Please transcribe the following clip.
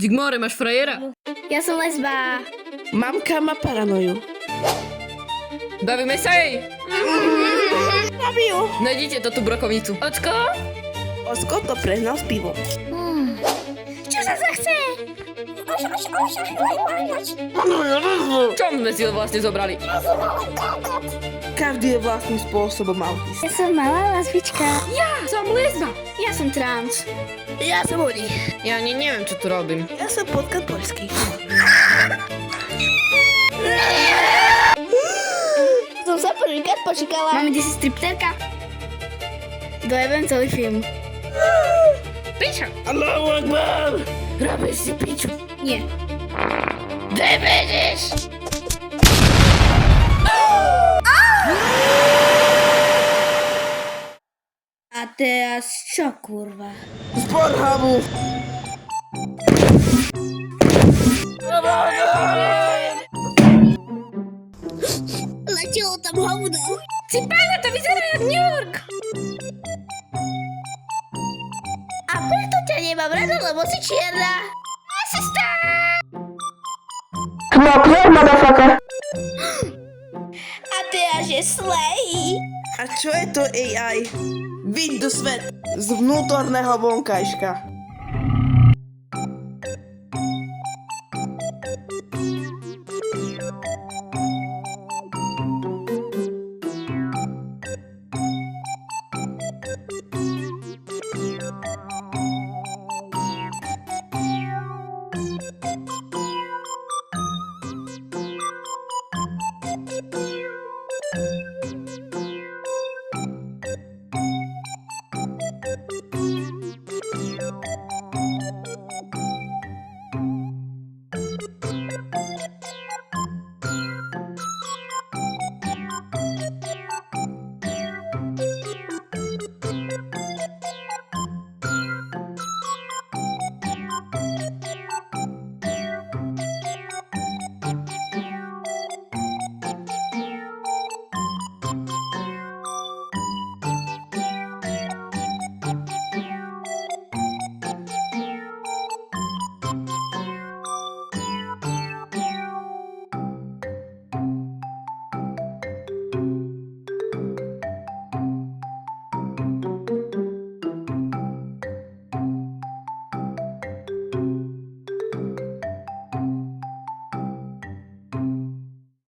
Digmore, máš frajera? Ja som lesba. Mamka má paranoju. Bavíme sa jej. Babiu. Najdite to tú brokovnicu. Ocko? Osko to prehnal s pivom. Čo sa zachce? Čo sme si ho vlastne zobrali? Každý je vlastným spôsobom autista. Ja som malá lesbička. Ja som lesba. Ja som trans. Ja som Uri. Ja ani neviem, čo tu robím. Ja som podklad poľský. Som sa prvýkrát počíkala. Máme 10 stripterka. Dojebujem celý film. Pičo. Allahu Akbar. Robíš si piču. Nie. Devedeš. A teraz čo, kurva? Z Pornhubu. Letelo tam hovno. Si pána, to vyzerá jak New York. A preto ťa nemám rada, lebo si čierna. Asista! A teraz je slej. A čo je to AI? Vyď do svet z vnútorného vonkajška.